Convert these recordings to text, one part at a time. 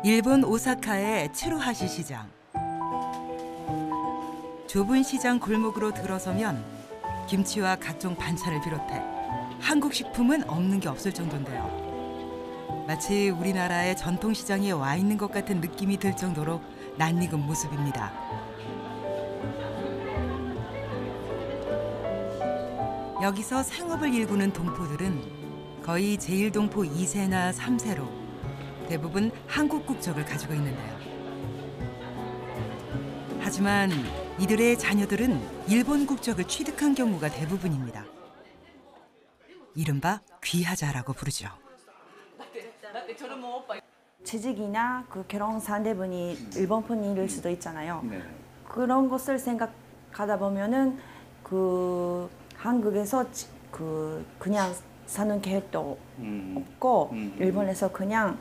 일본 오사카의 츠루하시 시장. 좁은 시장 골목으로 들어서면 김치와 각종 반찬을 비롯해 한국 식품은 없는 게 없을 정도인데요. 마치 우리나라의 전통시장에 와 있는 것 같은 느낌이 들 정도로 낯익은 모습입니다. 여기서 생업을 일구는 동포들은 거의 제1동포 2세나 3세로 대부분 한국 국적을 가지고 있는데요. 하지만 이들의 자녀들은 일본 국적을 취득한 경우가 대부분입니다. 이른바 귀하자라고 부르죠. 취직이나 그 결혼 상대분이 일본 분일 수도 있잖아요. 그런 것을 생각하다 보면은 그 한국에서 그냥 사는 계획도 없고 일본에서 그냥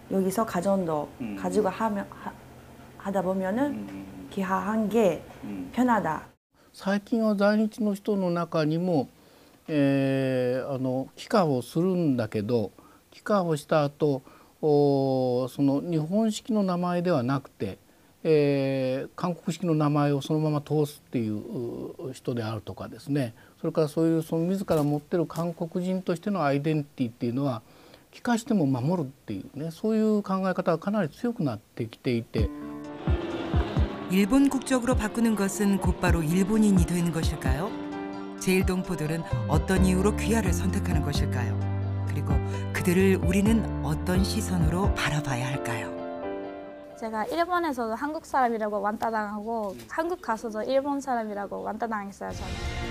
여기서 가정도 가지고 하다 보면은 귀화한 게 편하다. 最近は在日の人の中にも、帰化をするんだけど帰化をした後その日本式の名前ではなくて、韓国式の名前をそのまま通すっていう人であるとかですね、それからそういうその自ら持ってる韓国人としてのアイデンティティっていうのは帰化しても守るっていうね、そういう考え方がかなり強くなってきていて。 일본 국적으로 바꾸는 것은 곧바로 일본인이 되는 것일까요? 제1동포들은 어떤 이유로 귀화를 선택하는 것일까요? 그리고 그들을 우리는 어떤 시선으로 바라봐야 할까요? 제가 일본에서도 한국 사람이라고 완따당하고 한국 가서도 일본 사람이라고 완따당했어요, 저는.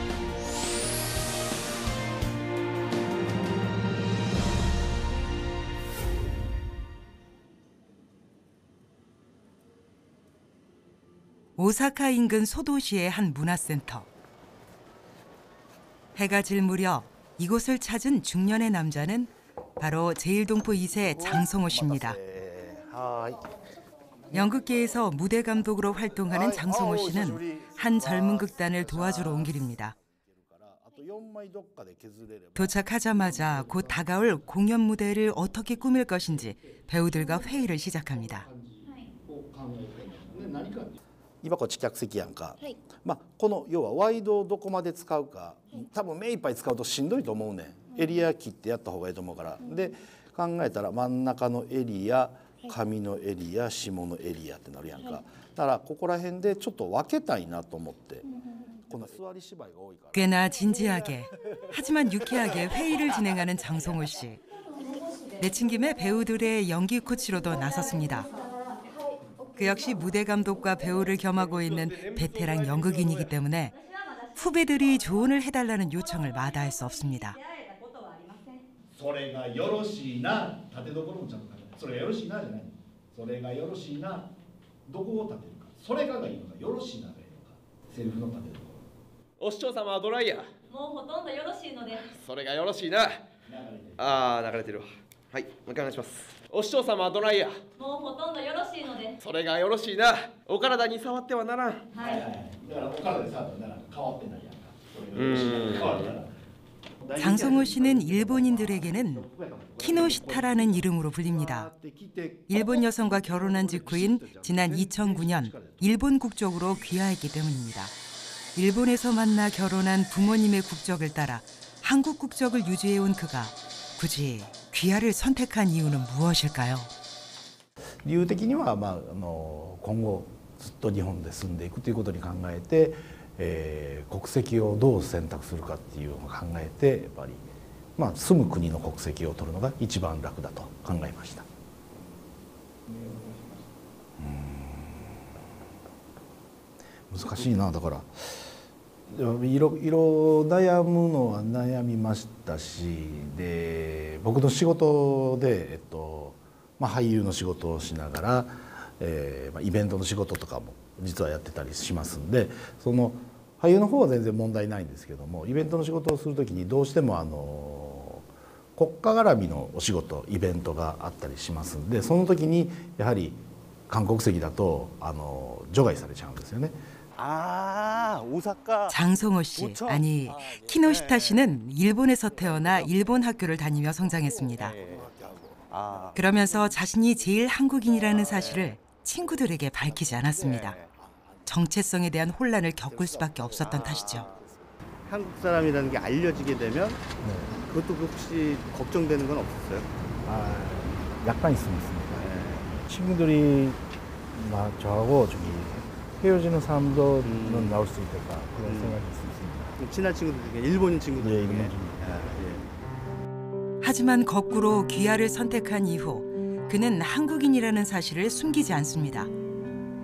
오사카 인근 소도시의 한 문화센터. 해가 질 무렵 이곳을 찾은 중년의 남자는 바로 제1동포 2세 장성호 씨입니다. 연극계에서 무대 감독으로 활동하는 장성호 씨는 한 젊은 극단을 도와주러 온 길입니다. 도착하자마자 곧 다가올 공연 무대를 어떻게 꾸밀 것인지 배우들과 회의를 시작합니다. 今こっち客席やんか、この要はワイドをどこまで使うか、多分目いっぱい使うとしんどいと思うねん。エリア切ってやった方がいいと思うから。で考えたら真ん中のエリア、上のエリア、下のエリアってなるやんか。だからここら辺でちょっと分けたいなと思って。この座り芝居が多いから。 꽤나 진지하게 하지만 유쾌하게 회의를 진행하는 장성호 씨. 내친 김에 배우들의 연기 코치로도 나섰습니다. 그 역시 무대 감독과 배우를 겸하고 있는 베테랑 연극인이기 때문에 후배들이 조언을 해달라는 요청을 마다할 수 없습니다. それがよろしいな、立てどころもちゃんと書いてある。それがよろしいなじゃない。それがよろしいな、どこを立てるか。それががいいのか、よろしいながいいのか。セリフの立てどころ。お師匠様はドライヤー。もうほとんどよろしいので。それがよろしいな。ああ、流れてるわ。はい、もう一回お願いします。お師匠様はドライヤー。もうほとんどよろしいので。それがよろしいな。お体に触ってはならん。はい。だからお体に触ってはならん。変わってないやんか。それがよろしいな。変わるなら。 장성호 씨는 일본인들에게는 키노시타라는 이름으로 불립니다. 일본 여성과 결혼한 직후인 지난 2009년 일본 국적으로 귀화했기 때문입니다. 일본에서 만나 결혼한 부모님의 국적을 따라 한국 국적을 유지해온 그가 굳이 귀화를 선택한 이유는 무엇일까요? 理由的には今後ずっと日本で住んでいくということに考えて。 国籍をどう選択するかっていうのを考えてやっぱり、住む国の国籍を取るのが一番楽だと考えました。難しいな。だからいろ悩むのは悩みましたし、で僕の仕事で俳優の仕事をしながら、イベントの仕事とかも実はやってたりしますんで、その俳優の方は全然問題ないんですけども、イベントの仕事をする時にどうしても国家絡みのお仕事イベントがあったりしますんで、その時にやはり韓国籍だと除外されちゃうんですよね。 장성호 씨, 아니 키노시타 씨는 일본에서 태어나 일본 학교를 다니며 성장했습니다. 그러면서 자신이 제일 한국인이라는 사실을 친구들에게 밝히지 않았습니다. 정체성에 대한 혼란을 겪을 수밖에 없었던 탓이죠. 한국 사람이라는 게 알려지게 되면 그것도 혹시 걱정되는 건 없었어요? 약간 있습니다. 친구들이 저하고 저기 헤어지는 사람도 나올 수 있을까 그런 생각이 있습니다. 친한 친구들 중에 일본인 친구들 중에. 일본인. 하지만 거꾸로 귀하를 선택한 이후 그는 한국인이라는 사실을 숨기지 않습니다.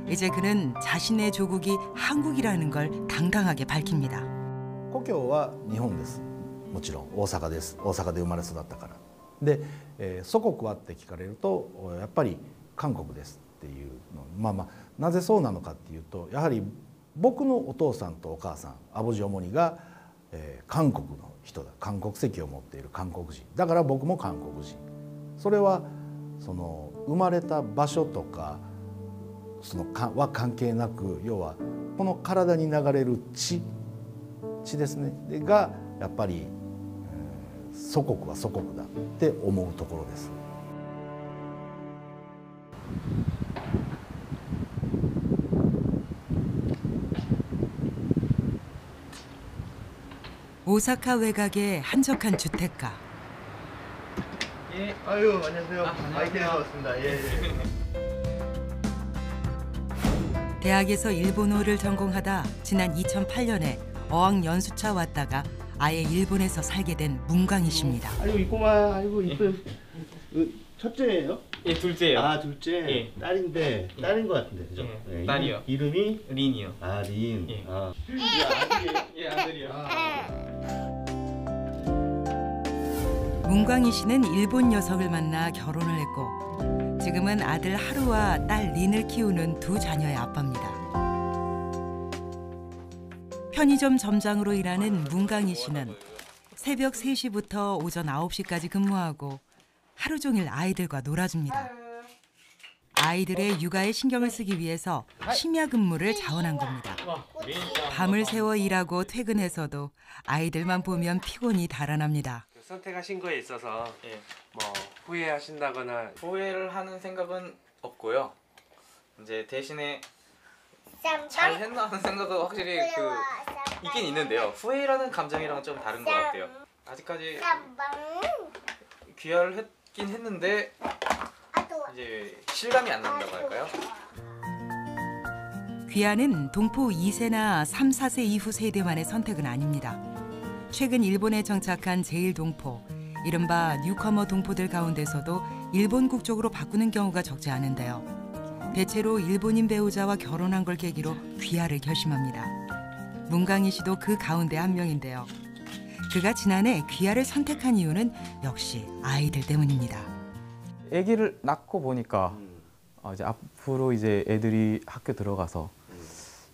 이제 그는 자신의 조국이 한국이라는 걸 당당하게 밝힙니다. 故郷は日本です。もちろん大阪です。大阪で生まれ育ったから。で、祖国はって聞かれるとやっぱり韓国ですっていうの。なぜそうなのかっていうと、やはり僕のお父さんとお母さん、アボジオモニが、韓国の人だ。韓国籍を持っている韓国人。だから僕も韓国人。それはその生まれた場所とかは関係なく、要はこの体に流れる血ですねがやっぱり祖国は祖国だって思うところです。오사카 외곽의 한적한 주택가. 예, 아유 안녕하세요. 마이크에서 왔습니다. 예. 대학에서 일본어를 전공하다 지난 2008년에 어학연수차 왔다가 아예 일본에서 살게 된 문광희 씨입니다. 아이고 이꼬마, 아이고 이쁜. 첫째예요? 예, 둘째요. 아 둘째. 예. 딸인데 딸인 것 같은데 그죠? 예, 딸이요. 이름이 린이요. 아 린. 예. 아. 예, 아들이요. 문광희 씨는 일본 여성을 만나 결혼을 했고 지금은 아들 하루와 딸 린을 키우는 두 자녀의 아빠입니다. 편의점 점장으로 일하는 문광희 씨는 새벽 3시부터 오전 9시까지 근무하고 하루 종일 아이들과 놀아줍니다. 아이들의 육아에 신경을 쓰기 위해서 심야 근무를 자원한 겁니다. 밤을 새워 일하고 퇴근해서도 아이들만 보면 피곤이 달아납니다. 선택하신 거에 있어서 뭐 후회하신다거나 후회를 하는 생각은 없고요. 이제 대신에 잘 했나 하는 생각은 확실히 있긴 있는데요. 후회라는 감정이랑은 좀 다른 것 같아요. 아직까지 귀화를 했긴 했는데 이제 실감이 안 난다고 할까요? 귀화는 동포 2세나 3, 4세 이후 세대만의 선택은 아닙니다. 최근 일본에 정착한 제1동포, 이른바 뉴커머 동포들 가운데서도 일본 국적으로 바꾸는 경우가 적지 않은데요. 대체로 일본인 배우자와 결혼한 걸 계기로 귀화를 결심합니다. 문광희 씨도 그 가운데 한 명인데요. 그가 지난해 귀화를 선택한 이유는 역시 아이들 때문입니다. 아기를 낳고 보니까 이제 앞으로 이제 애들이 학교 들어가서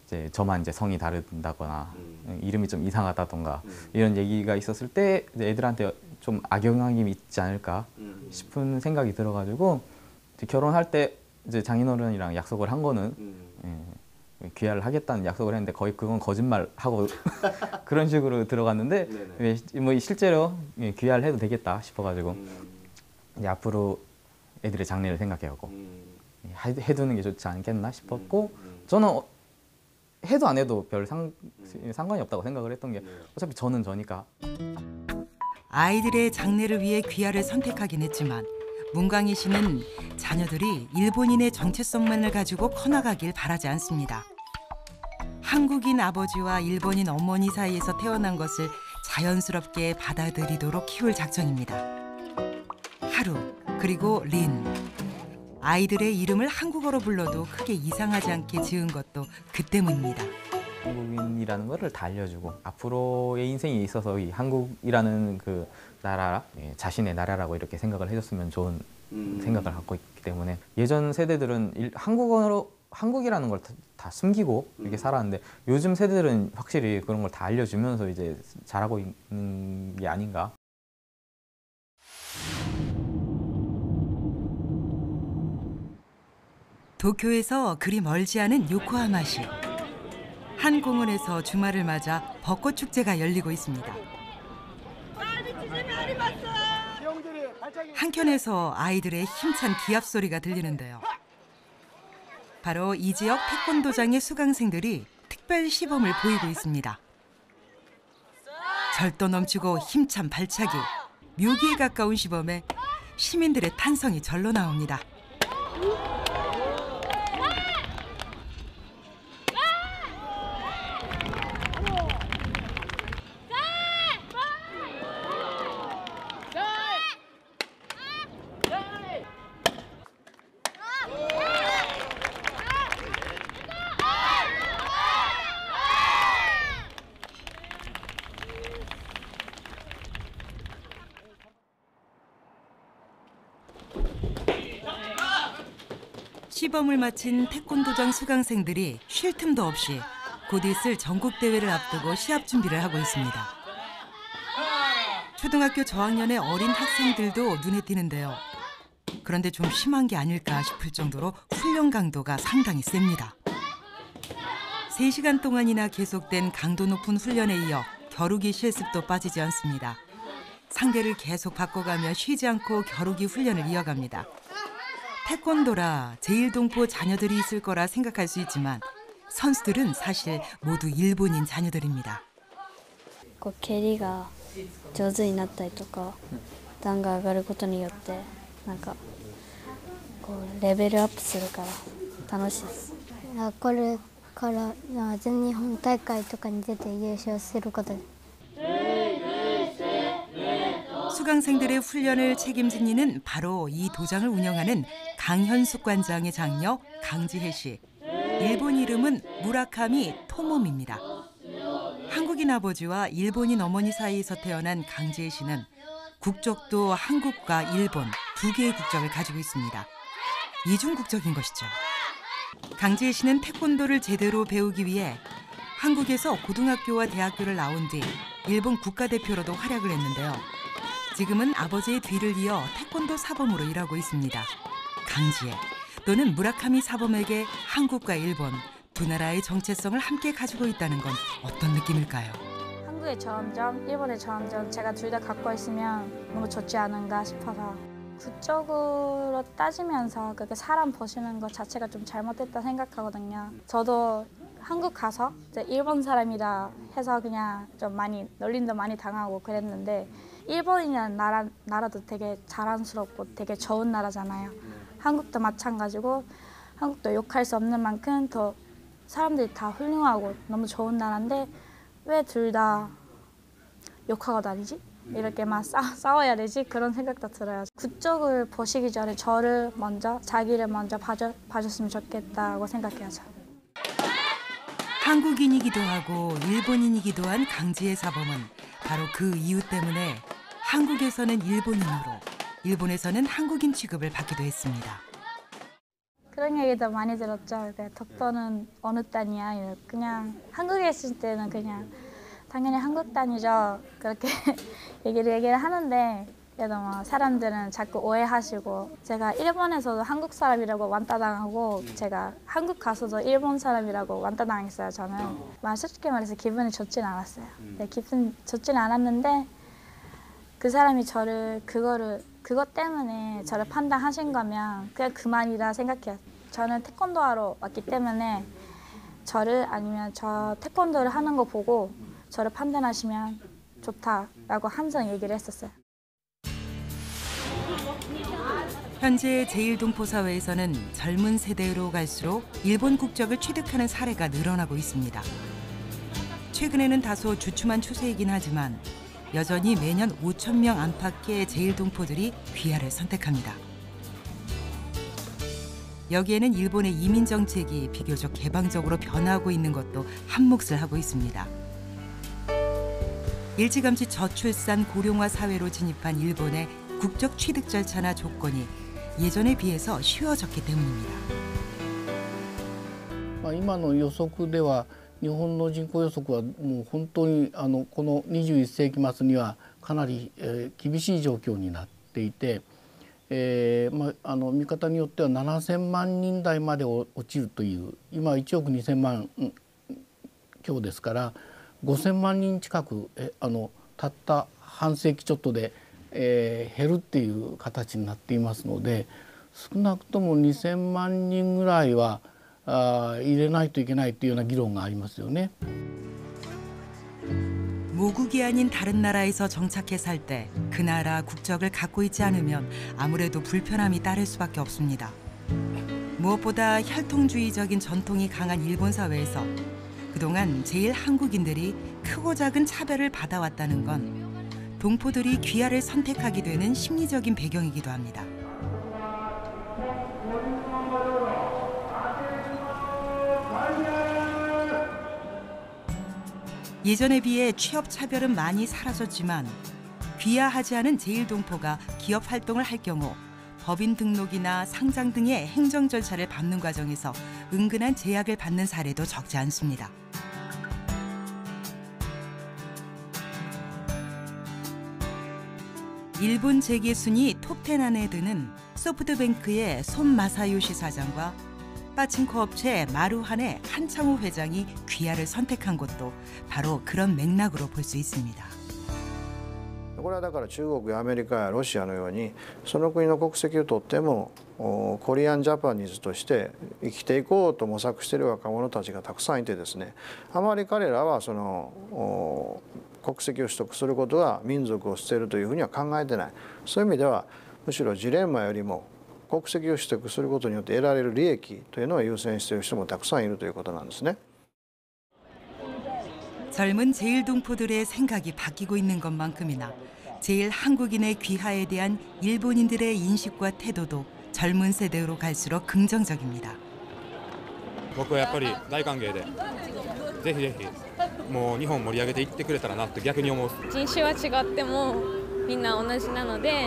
이제 저만 이제 성이 다르다거나 이름이 좀 이상하다던가 이런 얘기가 있었을 때 이제 애들한테 좀 악영향이 있지 않을까 싶은 생각이 들어가지고 이제 결혼할 때 이제 장인어른이랑 약속을 한 거는 귀화를 하겠다는 약속을 했는데 거의 그건 거짓말하고 그런 식으로 들어갔는데 뭐 실제로 귀화를 해도 되겠다 싶어가지고 이제 앞으로 애들의 장래를 생각해갖고 해두는 게 좋지 않겠나 싶었고 저는 해도 안 해도 별 상관이 없다고 생각을 했던 게 어차피 저는 저니까. 아이들의 장래를 위해 귀화를 선택하긴 했지만 문광희 씨는 자녀들이 일본인의 정체성만을 가지고 커나가길 바라지 않습니다. 한국인 아버지와 일본인 어머니 사이에서 태어난 것을 자연스럽게 받아들이도록 키울 작정입니다. 하루, 그리고 린. 아이들의 이름을 한국어로 불러도 크게 이상하지 않게 지은 것도 그 때문입니다. 한국인이라는 거를 다 알려주고 앞으로의 인생에 있어서 이 한국이라는 그 나라, 자신의 나라라고 이렇게 생각을 해줬으면 좋은 생각을 갖고 있기 때문에 예전 세대들은 한국어로 한국이라는 걸 다 숨기고 이렇게 살았는데 요즘 세대들은 확실히 그런 걸 다 알려주면서 이제 잘하고 있는 게 아닌가. 도쿄에서 그리 멀지 않은 요코하마시. 한 공원에서 주말을 맞아 벚꽃 축제가 열리고 있습니다. 한켠에서 아이들의 힘찬 기합 소리가 들리는데요. 바로 이 지역 태권도장의 수강생들이 특별 시범을 보이고 있습니다. 절도 넘치고 힘찬 발차기, 묘기에 가까운 시범에 시민들의 탄성이 절로 나옵니다. 시범을 마친 태권도장 수강생들이 쉴 틈도 없이 곧 있을 전국대회를 앞두고 시합 준비를 하고 있습니다. 초등학교 저학년의 어린 학생들도 눈에 띄는데요. 그런데 좀 심한 게 아닐까 싶을 정도로 훈련 강도가 상당히 셉니다. 3시간 동안이나 계속된 강도 높은 훈련에 이어 겨루기 실습도 빠지지 않습니다. 상대를 계속 바꿔가며 쉬지 않고 겨루기 훈련을 이어갑니다. 태권도라 제일동포 자녀들이 있을 거라 생각할 수 있지만 선수들은 사실 모두 일본인 자녀들입니다. 蹴りが上手になったりとか段が上がることによってなんかこうレベルアップするから楽しいです。これから全日本大会とかに出て優勝することです。 수강생들의 훈련을 책임진 이는 바로 이 도장을 운영하는 강현숙 관장의 장녀 강지혜 씨. 일본 이름은 무라카미 토모미입니다. 한국인 아버지와 일본인 어머니 사이에서 태어난 강지혜 씨는 국적도 한국과 일본 두 개의 국적을 가지고 있습니다. 이중 국적인 것이죠. 강지혜 씨는 태권도를 제대로 배우기 위해 한국에서 고등학교와 대학교를 나온 뒤 일본 국가대표로도 활약을 했는데요. 지금은 아버지의 뒤를 이어 태권도 사범으로 일하고 있습니다. 강지혜 또는 무라카미 사범에게 한국과 일본 두 나라의 정체성을 함께 가지고 있다는 건 어떤 느낌일까요? 한국의 점점, 일본의 점점 제가 둘 다 갖고 있으면 너무 좋지 않은가 싶어서 국적으로 따지면서 그렇게 사람 보시는 것 자체가 좀 잘못됐다 생각하거든요. 저도 한국 가서 이제 일본 사람이라 해서 그냥 좀 많이 놀림도 많이 당하고 그랬는데 일본이라는 나라도 되게 자랑스럽고 되게 좋은 나라잖아요. 한국도 마찬가지고 한국도 욕할 수 없는 만큼 더 사람들이 다 훌륭하고 너무 좋은 나라인데 왜 둘 다 욕하고 다니지? 이렇게 막 싸워야 되지? 그런 생각도 들어요. 국적을 보시기 전에 자기를 먼저 봐줬으면 좋겠다고 생각해요. 한국인이기도 하고 일본인이기도 한 강지혜 사범은 바로 그 이유 때문에 한국에서는 일본인으로, 일본에서는 한국인 취급을 받기도 했습니다. 그런 얘기도 많이 들었죠. 덕도는 어느 단이야? 그냥 한국에 있을 때는 그냥 당연히 한국 단이죠. 그렇게 얘기를 하는데 그래도 뭐 사람들은 자꾸 오해하시고 제가 일본에서도 한국 사람이라고 완따당하고 제가 한국 가서도 일본 사람이라고 완따당했어요. 저는 솔직히 말해서 기분이 좋진 않았어요. 기분 좋진 않았는데 그 사람이 저를 그것 때문에 저를 판단하신 거면 그냥 그만이라 생각해요. 저는 태권도 하러 왔기 때문에 저를 아니면 저 태권도를 하는 거 보고 저를 판단하시면 좋다라고 항상 얘기를 했었어요. 현재 제일동포 사회에서는 젊은 세대로 갈수록 일본 국적을 취득하는 사례가 늘어나고 있습니다. 최근에는 다소 주춤한 추세이긴 하지만 여전히 매년 5,000명 안팎의 제일동포들이 귀화를 선택합니다. 여기에는 일본의 이민 정책이 비교적 개방적으로 변화하고 있는 것도 한몫을 하고 있습니다. 일찌감치 저출산 고령화 사회로 진입한 일본의 국적 취득 절차나 조건이 예전에 비해서 쉬워졌기 때문입니다. 今の予測では日本の人口予測はもう本当にこの21世紀末にはかなり厳しい状況になっていて、見方によっては7000万人台まで落ちるという今1億2000万強ですから5000万人近くたった半世紀ちょっとで減るっていう形になっていますので、少なくとも2000万人ぐらいは入れないといけないというような議論がありますよね。 모국이 아닌 다른 나라에서 정착해 살 때 그 나라 국적을 갖고 있지 않으면 아무래도 불편함이 따를 수밖에 없습니다. 무엇보다 혈통주의적인 전통이 강한 일본 사회에서 그동안 제일 한국인들이 크고 작은 차별을 받아왔다는 건 동포들이 귀화를 선택하게 되는 심리적인 배경이기도 합니다. 예전에 비해 취업 차별은 많이 사라졌지만 귀화하지 않은 제1동포가 기업 활동을 할 경우 법인 등록이나 상장 등의 행정 절차를 밟는 과정에서 은근한 제약을 받는 사례도 적지 않습니다. 일본 재계 순위 톱10 안에 드는 소프트뱅크의 손마사요시 사장과 빠칭코 업체 마루한의 한창호 회장이 귀화를 선택한 것도 바로 그런 맥락으로 볼 수 있습니다. これはだから中国やアメリカやロシアのようにその国の国籍を取ってもコリアンジャパニーズとして生きていこうと模索している若者たちがたくさんいてですね、あまり彼らはその国籍を取得することは民族を捨てるというふうには考えてない。そういう意味ではむしろジレンマよりも国籍を取得することによって得られる利益というのを優先している人もたくさんいるということなんですね。 젊은 제1동포들의 생각이 바뀌고 있는 것만큼이나 제1한국인의 귀화에 대한 일본인들의 인식과 태도도 젊은 세대로 갈수록 긍정적입니다. 僕はやっぱり大歓迎で、ぜひぜひもう日本盛り上げていってくれたらなって逆に思う。人種は違ってもみんな同じなので、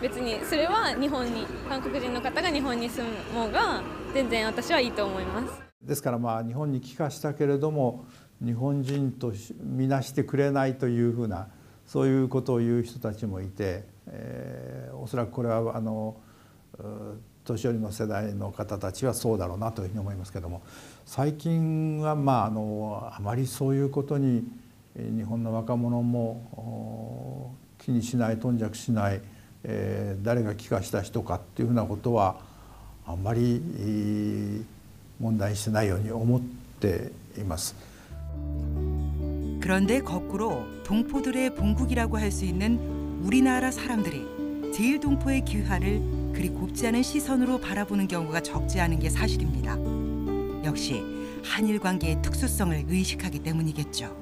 別にそれは日本に韓国人の方が日本に住む方が全然私はいいと思います。ですからまあ日本に帰化したけれども日本人と見なしてくれないというふうなそういうことを言う人たちもいて、おそらくこれは年寄りの世代の方たちはそうだろうなというふうに思いますけども、最近はあまりそういうことに日本の若者も気にしない頓着しない、誰が帰化した人かっていうふうなことはあんまり問題にしてないように思っています。 그런데 거꾸로 동포들의 본국이라고 할 수 있는 우리나라 사람들이 제1동포의 귀화를 그리 곱지 않은 시선으로 바라보는 경우가 적지 않은 게 사실입니다. 역시 한일 관계의 특수성을 의식하기 때문이겠죠.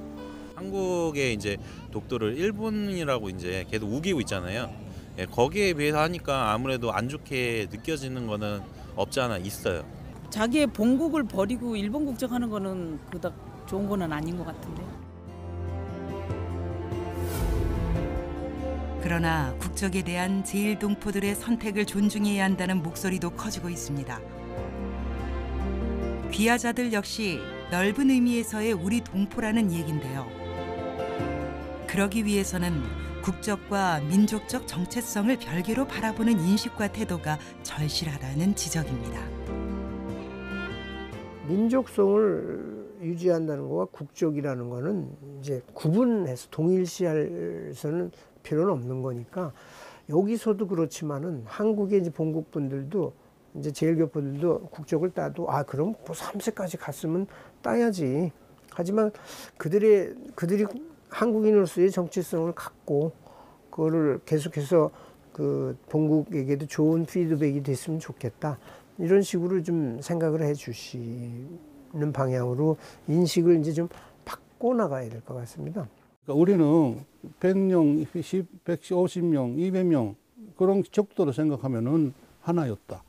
한국의 이제 독도를 일본이라고 이제 계속 우기고 있잖아요. 예, 거기에 비해서 하니까 아무래도 안 좋게 느껴지는 거는 없지 않아 있어요. 자기의 본국을 버리고 일본 국적하는 거는 그닥 좋은 거는 아닌 것 같은데. 그러나 국적에 대한 제1동포들의 선택을 존중해야 한다는 목소리도 커지고 있습니다. 귀화자들 역시 넓은 의미에서의 우리 동포라는 얘긴데요. 그러기 위해서는 국적과 민족적 정체성을 별개로 바라보는 인식과 태도가 절실하다는 지적입니다. 민족성을 유지한다는 것과 국적이라는 것은 이제 구분해서 동일시할서는 필요는 없는 거니까 여기서도 그렇지만은 한국의 이제 본국 분들도 이제 제1교포들도 국적을 따도 그럼 뭐 3세까지 갔으면 따야지. 하지만 그들이 한국인으로서의 정체성을 갖고 그거를 계속해서 그 본국에게도 좋은 피드백이 됐으면 좋겠다. 이런 식으로 좀 생각을 해 주시는 방향으로 인식을 이제 좀 바꿔 나가야 될 것 같습니다. 우리는 100명, 150명, 200명 그런 족도로 생각하면은 하나였다.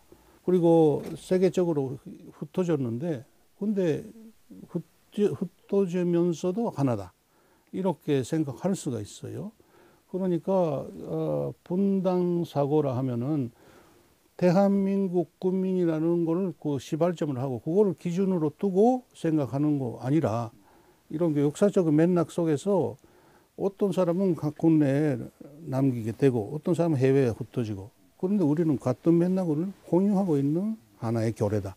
그리고 세계적으로 흩어졌는데 근데 흩어지면서도 하나다. 이렇게 생각할 수가 있어요. 그러니까 분당 사고라 하면은 대한민국 국민이라는 걸 그 시발점을 하고 그거를 기준으로 두고 생각하는 거 아니라 이런 게 역사적인 맥락 속에서 어떤 사람은 국내에 남기게 되고 어떤 사람은 해외에 흩어지고 그런데 우리는 같은 맥락을 공유하고 있는 하나의 교례다.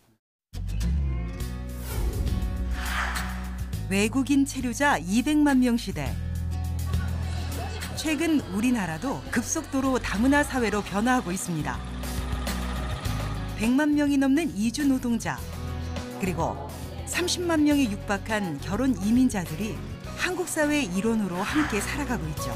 외국인 체류자 200만 명 시대. 최근 우리나라도 급속도로 다문화 사회로 변화하고 있습니다. 100만 명이 넘는 이주 노동자, 그리고 30만 명에 육박한 결혼 이민자들이 한국 사회의 일원으로 함께 살아가고 있죠.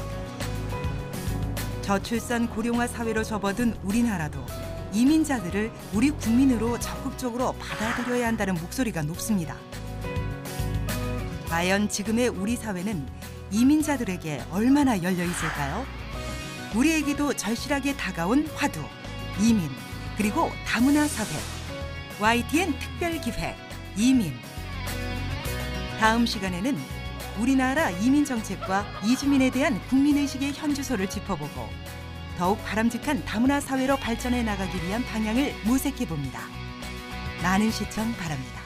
저출산 고령화 사회로 접어든 우리나라도 이민자들을 우리 국민으로 적극적으로 받아들여야 한다는 목소리가 높습니다. 과연 지금의 우리 사회는 이민자들에게 얼마나 열려 있을까요? 우리에게도 절실하게 다가온 화두, 이민, 그리고 다문화 사회. YTN 특별기획, 이민. 다음 시간에는 우리나라 이민 정책과 이주민에 대한 국민의식의 현주소를 짚어보고 더욱 바람직한 다문화 사회로 발전해 나가기 위한 방향을 모색해 봅니다. 많은 시청 바랍니다.